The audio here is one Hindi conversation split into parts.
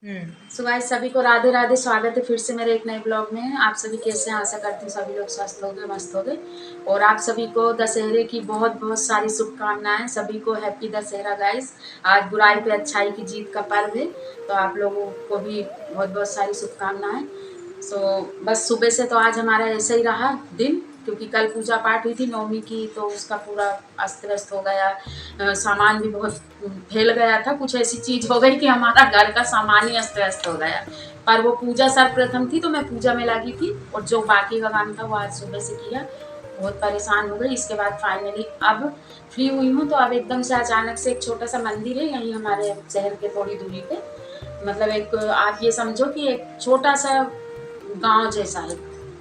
सो गाइस सभी को राधे राधे। स्वागत है फिर से मेरे एक नए ब्लॉग में। आप सभी कैसे हैं? आशा करती हूँ सभी लोग स्वस्थ होंगे, मस्त होंगे। और आप सभी को दशहरे की बहुत बहुत सारी शुभकामनाएं। सभी को हैप्पी दशहरा गाइस। आज बुराई पे अच्छाई की जीत का पर्व है, तो आप लोगों को भी बहुत बहुत सारी शुभकामनाएं। बस सुबह से तो आज हमारा ऐसे ही रहा दिन, क्योंकि कल पूजा पाठ हुई थी नवमी की, तो उसका पूरा अस्त व्यस्त हो गया। सामान भी बहुत फैल गया था। कुछ ऐसी चीज़ हो गई कि हमारा घर का सामान ही अस्त व्यस्त हो गया। पर वो पूजा सर्वप्रथम थी, तो मैं पूजा में लगी थी, और जो बाकी का काम था वो आज सुबह से किया। बहुत परेशान हो गई। इसके बाद फाइनली अब फ्री हुई हूँ, तो अब एकदम से अचानक से एक छोटा सा मंदिर है यहीं हमारे शहर के थोड़ी दूरी पे। मतलब एक आप ये समझो कि एक छोटा सा गांव जैसा है,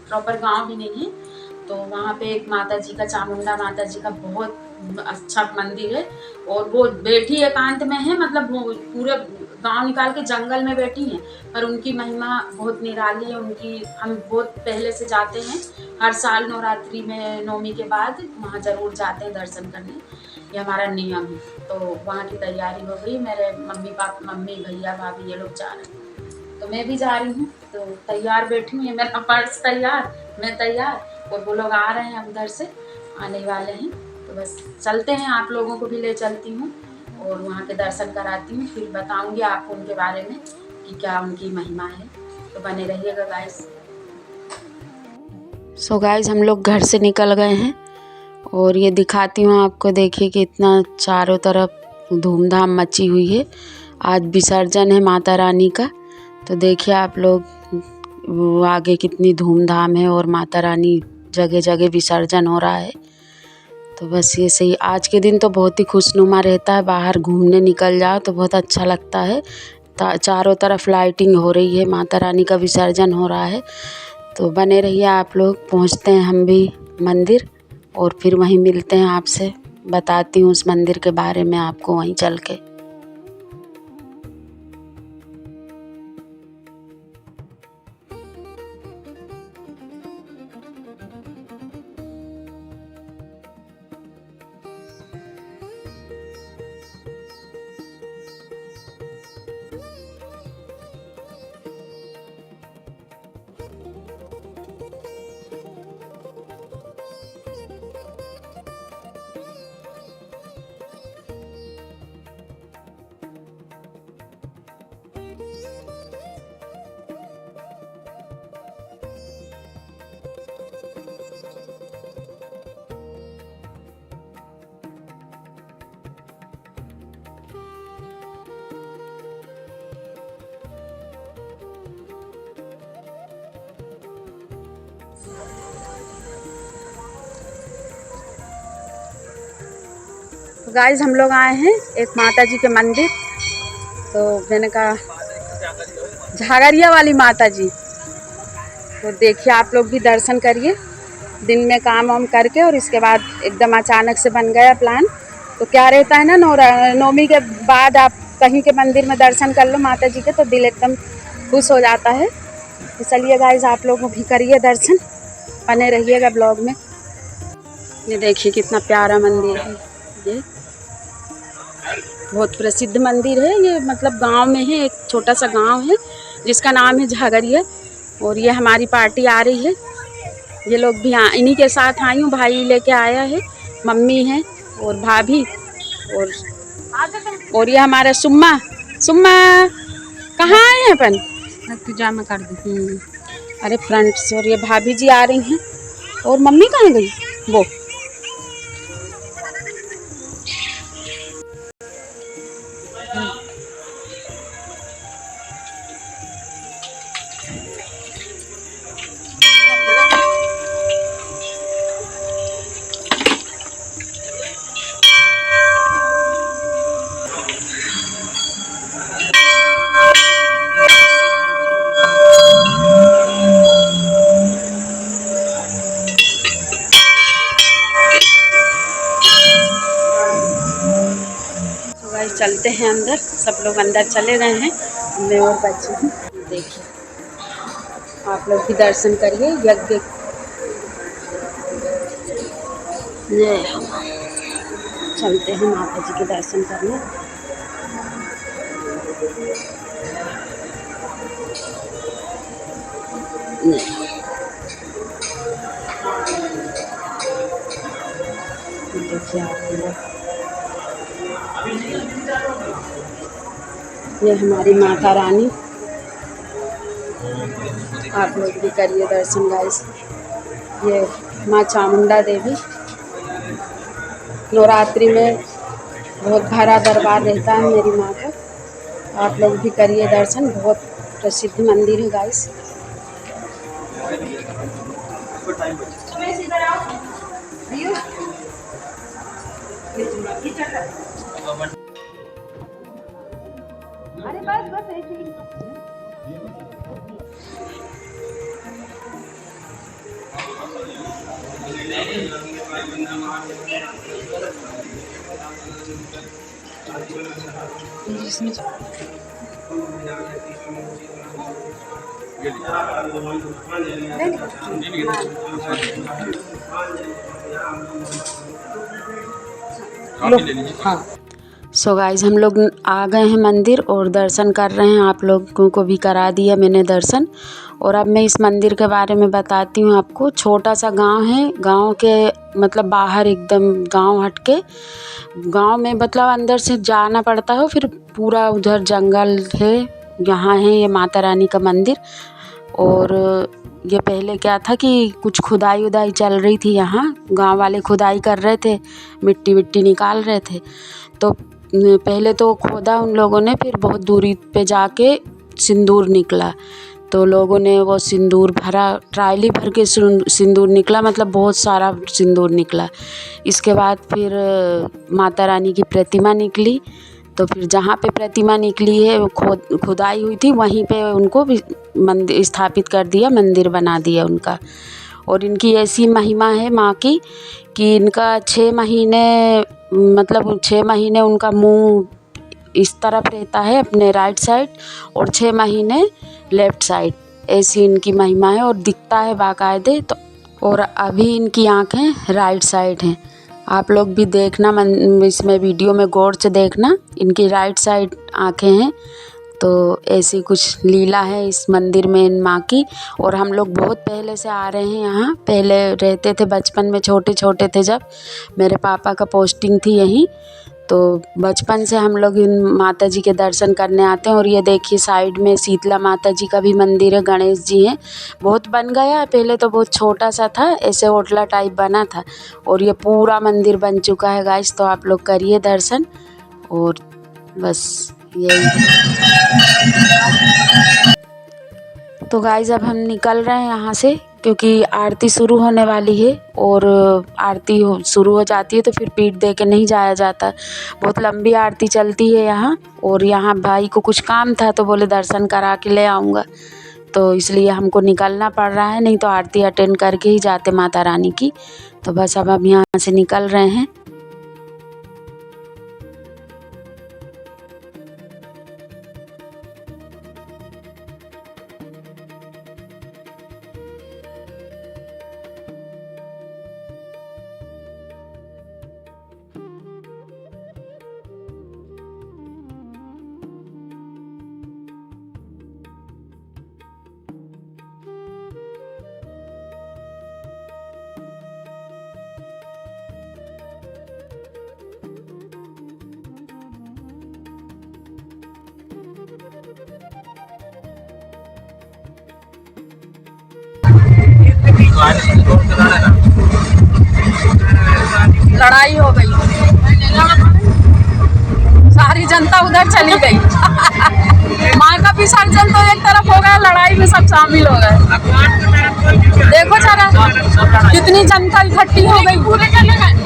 प्रॉपर गांव भी नहीं है। तो वहाँ पे एक माता जी का, चामुंडा माता जी का बहुत अच्छा मंदिर है। और वो बैठी एकांत में है, मतलब वो पूरे गांव निकाल के जंगल में बैठी हैं। पर उनकी महिमा बहुत निराली है। उनकी हम बहुत पहले से जाते हैं, हर साल नवरात्रि में नवमी के बाद वहाँ जरूर जाते हैं दर्शन करने। ये हमारा नियम है। तो वहाँ की तैयारी हो गई। मेरे मम्मी भैया भाभी ये लोग जा रहे हैं, तो मैं भी जा रही हूँ। तो तैयार बैठी हूँ, ये मेरा पर्स तैयार, मैं तैयार, और वो लोग आ रहे हैं, अब उधर से आने वाले हैं। तो बस चलते हैं, आप लोगों को भी ले चलती हूँ और वहाँ के दर्शन कराती हूँ। फिर बताऊँगी आपको उनके बारे में कि क्या उनकी महिमा है। तो बने रहिएगा गाइस। सो गाइस हम लोग घर से निकल गए हैं, और ये दिखाती हूँ आपको। देखिए कि इतना चारों तरफ धूमधाम मची हुई है। आज विसर्जन है माता रानी का। तो देखिए आप लोग, वो आगे कितनी धूमधाम है, और माता रानी जगह जगह विसर्जन हो रहा है। तो बस ये सही, आज के दिन तो बहुत ही खुशनुमा रहता है। बाहर घूमने निकल जाओ तो बहुत अच्छा लगता है। चारों तरफ लाइटिंग हो रही है, माता रानी का विसर्जन हो रहा है। तो बने रहिए आप लोग। पहुंचते हैं हम भी मंदिर, और फिर वहीं मिलते हैं आपसे। बताती हूँ उस मंदिर के बारे में आपको वहीं चल के। तो गाइस हम लोग आए हैं एक माता जी के मंदिर। तो मैंने कहा झागरिया वाली माता जी। तो देखिए आप लोग भी दर्शन करिए। दिन में काम वाम करके, और इसके बाद एकदम अचानक से बन गया प्लान। तो क्या रहता है ना, नवमी के बाद आप कहीं के मंदिर में दर्शन कर लो माता जी के, तो दिल एकदम खुश हो जाता है। तो चलिए गाइस आप लोग भी करिए दर्शन, बने रहिएगा ब्लॉग में। ये देखिए कितना प्यारा मंदिर है। ये बहुत प्रसिद्ध मंदिर है। ये मतलब गांव में है, एक छोटा सा गांव है जिसका नाम है झागरिया। और ये हमारी पार्टी आ रही है। ये लोग भी इन्हीं के साथ आई हूँ। भाई लेके आया है, मम्मी है और भाभी, और ये हमारा सुम्मा। सुम्मा कहाँ आए हैं अपन? पिजामा कर दी। अरे फ्रंट से। और ये भाभी जी आ रही हैं। और मम्मी कहाँ गई? वो चलते हैं अंदर। सब लोग अंदर चले गए हैं, मैं और बच्ची हूँ। देखिए आप लोग भी दर्शन करिए। यज्ञ चलते हैं माता जी के दर्शन करने। देखिए आप लोग, ये हमारी माता रानी, आप लोग भी करिए दर्शन गाइस। ये माँ चामुंडा देवी, नवरात्रि में बहुत भरा दरबार रहता है मेरी माँ का, आप लोग भी करिए दर्शन। बहुत प्रसिद्ध मंदिर है गाइस। अरे बस बस ऐसे ही। हाँ, सो गाइज हम लोग आ गए हैं मंदिर और दर्शन कर रहे हैं। आप लोगों को भी करा दिया मैंने दर्शन। और अब मैं इस मंदिर के बारे में बताती हूँ आपको। छोटा सा गांव है, गांव के मतलब बाहर एकदम गांव हटके, गांव में मतलब अंदर से जाना पड़ता है, फिर पूरा उधर जंगल है। यहाँ है ये माता रानी का मंदिर। और ये पहले क्या था कि कुछ खुदाई उदाई चल रही थी, यहाँ गांव वाले खुदाई कर रहे थे, मिट्टी विट्टी निकाल रहे थे। तो पहले तो खोदा उन लोगों ने, फिर बहुत दूरी पे जाके सिंदूर निकला, तो लोगों ने वो सिंदूर भरा, ट्राली भर के सिंदूर निकला, मतलब बहुत सारा सिंदूर निकला। इसके बाद फिर माता रानी की प्रतिमा निकली, तो फिर जहाँ पे प्रतिमा निकली है खुदाई हुई थी, वहीं पे उनको भी मंदिर स्थापित कर दिया, मंदिर बना दिया उनका। और इनकी ऐसी महिमा है माँ की कि इनका 6 महीने मतलब 6 महीने उनका मुंह इस तरफ रहता है अपने राइट साइड, और 6 महीने लेफ़्ट साइड, ऐसी इनकी महिमा है। और दिखता है बाकायदे। तो और अभी इनकी आँखें राइट साइड हैं। आप लोग भी देखना, इसमें वीडियो में गौर से देखना, इनकी राइट साइड आँखें हैं। तो ऐसी कुछ लीला है इस मंदिर में इन माँ की। और हम लोग बहुत पहले से आ रहे हैं यहाँ, पहले रहते थे बचपन में, छोटे छोटे थे जब, मेरे पापा का पोस्टिंग थी यहीं, तो बचपन से हम लोग इन माता जी के दर्शन करने आते हैं। और ये देखिए साइड में शीतला माता जी का भी मंदिर है, गणेश जी हैं। बहुत बन गया है, पहले तो बहुत छोटा सा था, ऐसे होटला टाइप बना था, और ये पूरा मंदिर बन चुका है गाइस। तो आप लोग करिए दर्शन। और बस यही। तो गाइस अब हम निकल रहे हैं यहाँ से, क्योंकि आरती शुरू होने वाली है। और आरती शुरू हो जाती है तो फिर पीठ दे के नहीं जाया जाता, बहुत लंबी आरती चलती है यहाँ। और यहाँ भाई को कुछ काम था तो बोले दर्शन करा के ले आऊँगा, तो इसलिए हमको निकलना पड़ रहा है, नहीं तो आरती अटेंड करके ही जाते माता रानी की। तो बस अब हम यहाँ से निकल रहे हैं। लड़ाई हो गई, सारी जनता उधर चली गई। माँ का विसर्जन तो एक तरफ हो गया, लड़ाई में सब शामिल हो गए। देखो जरा कितनी जनता इकट्ठी हो गई।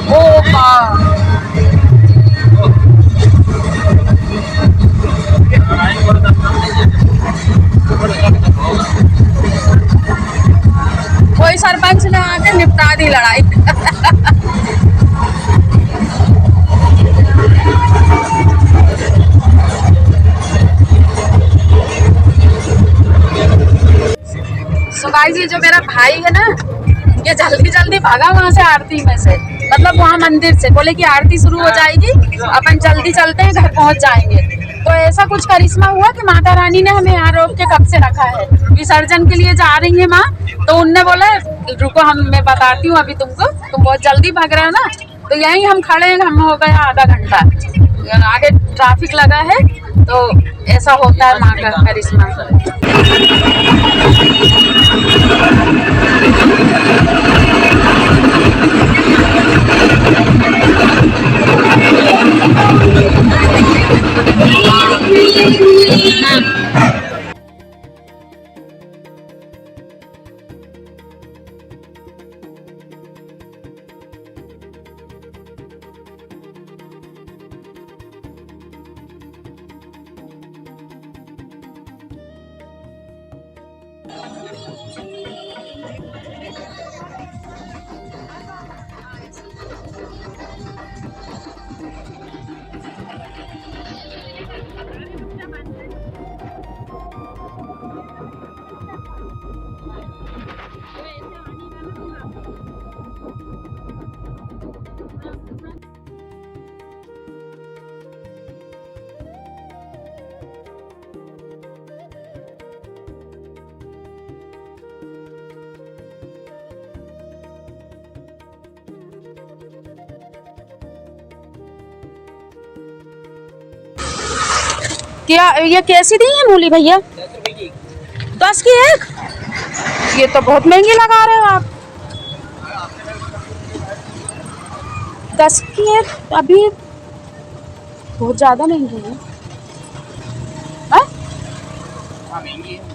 ओ बा कोई सरपंच ने आके निपटा दी लड़ाई। सो गाइस ये जो मेरा भाई है ना, ये जल्दी जल्दी भागा वहाँ से आरती में से, मतलब वहाँ मंदिर से, बोले कि आरती शुरू हो जाएगी, अपन जल्दी चलते हैं, घर पहुँच जाएंगे। तो ऐसा कुछ करिश्मा हुआ कि माता रानी ने हमें यहाँ रोक के कब से रखा है। विसर्जन के लिए जा रही है माँ, तो उनने बोला रुको मैं बताती हूँ अभी तुमको, तुम बहुत जल्दी भाग रहे हो ना, तो यहीं हम खड़े हैं, हम हो गया आधा घंटा, आगे ट्रैफिक लगा है, तो ऐसा होता है माँ का करिश्मा। क्या ये कैसी दी है मूली भैया? 10 की एक? ये तो बहुत महंगी लगा रहे हो आप। 10 की एक अभी बहुत ज्यादा महंगी है। हाँ? महंगी है।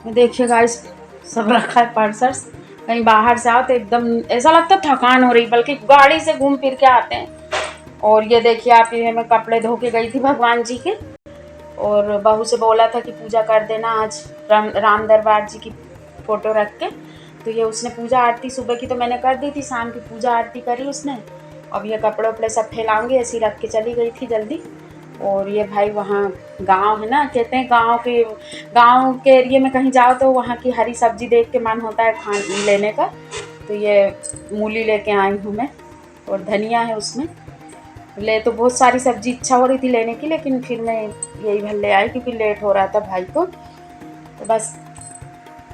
देखिए गाइस, सब रखा है पर्सर्स। कहीं बाहर से आओ तो एकदम ऐसा लगता है थकान हो रही, बल्कि गाड़ी से घूम फिर के आते हैं। और ये देखिए आप, ये मैं कपड़े धो के गई थी भगवान जी के, और बहू से बोला था कि पूजा कर देना आज राम दरबार जी की फ़ोटो रख के। तो ये उसने पूजा आरती सुबह की तो मैंने कर दी थी, शाम की पूजा आरती करी उसने। अब ये कपड़े वपड़े सब फैलाऊंगी, ऐसी रख के चली गई थी जल्दी। और ये भाई वहाँ गांव है ना, कहते हैं गांव के एरिया में कहीं जाओ तो वहाँ की हरी सब्जी देख के मन होता है लेने का। तो ये मूली लेके आई हूँ मैं, और धनिया है उसमें। ले तो बहुत सारी सब्जी इच्छा हो रही थी लेने की, लेकिन फिर मैं यही भर ले आई क्योंकि लेट हो रहा था भाई को। तो बस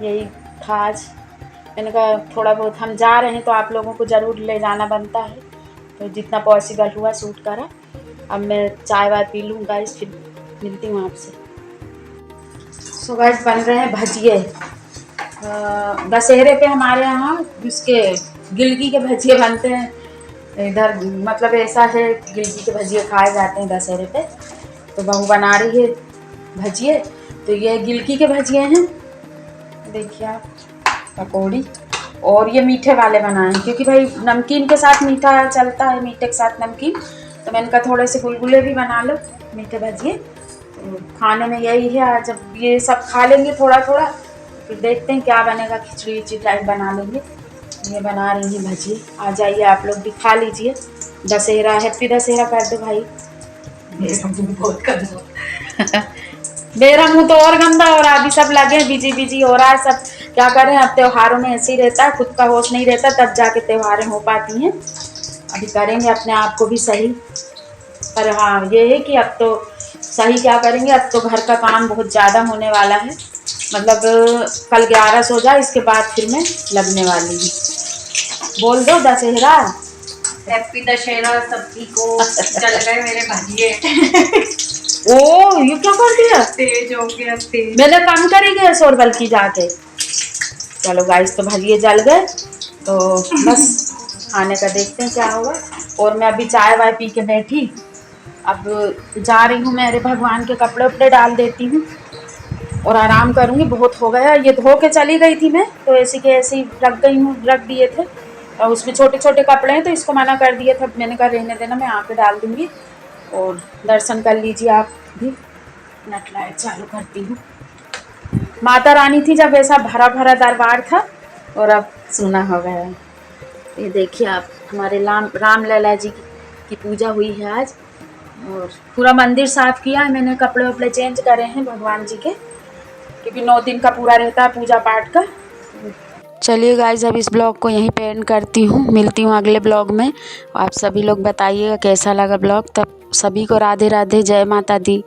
यही था आज। मैंने कहा थोड़ा बहुत हम जा रहे हैं तो आप लोगों को ज़रूर ले जाना बनता है, तो जितना पॉसिबल हुआ शूट करा। अब मैं चाय वाय पी लूँ गाइस, फिर मिलती हूँ आपसे। सो गाइस, बन रहे हैं भजिए। दशहरे पे हमारे यहाँ उसके गिलकी के भजिए बनते हैं इधर, मतलब ऐसा है गिलकी के भजिए खाए जाते हैं दशहरे पे। तो बहू बना रही है भजिए, तो ये गिलकी के भजिए हैं, देखिए आप, पकौड़ी। और ये मीठे वाले बनाए हैं क्योंकि भाई नमकीन के साथ मीठा चलता है, मीठे के साथ नमकीन। तो मैंने कहा थोड़े से गुलगुले भी बना लो, मीठे भजिए। तो खाने में यही है, आज जब ये सब खा लेंगे थोड़ा थोड़ा, फिर देखते हैं क्या बनेगा, खिचड़ी विचड़ी टाइप बना लेंगे। ये बना रही हैं भजिए, आ जाइए आप लोग भी खा लीजिए। दशहरा, हैप्पी दशहरा कर दो भाई। बहुत गंदा मेरा मुँह तो और गंदा हो रहा है, अभी सब लगे बिजी बिजी हो रहा है सब। क्या करें, अब त्योहारों में ऐसे ही रहता है, खुद का होश नहीं रहता, तब जाके त्योहारें हो पाती हैं। अभी करेंगे अपने आप को भी सही, पर हाँ ये है कि अब तो सही क्या करेंगे, अब तो घर का काम बहुत ज़्यादा होने वाला है। मतलब कल 11 हो जाए, इसके बाद फिर मैं लगने वाली हूँ। बोल दो दशहरा, हैप्पी दशहरा सभी को। जल गए मेरे भजिए। ओ ये क्या कर दिया, तेज हो गया तेज। मैंने कम करी गैस और बल्कि जाके। चलो गाइस, तो भजिए जल गए, तो बस खाने का देखते हैं क्या होगा। और मैं अभी चाय वाय पी के बैठी, अब जा रही हूँ मेरे भगवान के कपड़े उपड़े डाल देती हूँ और आराम करूँगी। बहुत हो गया, ये धो के चली गई थी मैं, तो ऐसे के ऐसे ही रख गई हूँ, रख दिए थे। और उसमें छोटे छोटे कपड़े हैं तो इसको मना कर दिया था, मैंने कहा रहने देना, मैं आके डाल दूँगी। और दर्शन कर लीजिए आप भी। नेट लाइट चालू करती हूँ। माता रानी थी जब वैसा भरा भरा दरबार था और अब सूना हो गया है। ये देखिए आप, हमारे राम लला जी की पूजा हुई है आज। और पूरा मंदिर साफ़ किया है मैंने, कपड़े वपड़े चेंज करे हैं भगवान जी के, क्योंकि 9 दिन का पूरा रहता है पूजा पाठ का। चलिए गाइज, अब इस ब्लॉग को यहीं पे एंड करती हूँ, मिलती हूँ अगले ब्लॉग में। आप सभी लोग बताइएगा कैसा लगा ब्लॉग। तब सभी को राधे राधे, जय माता दी।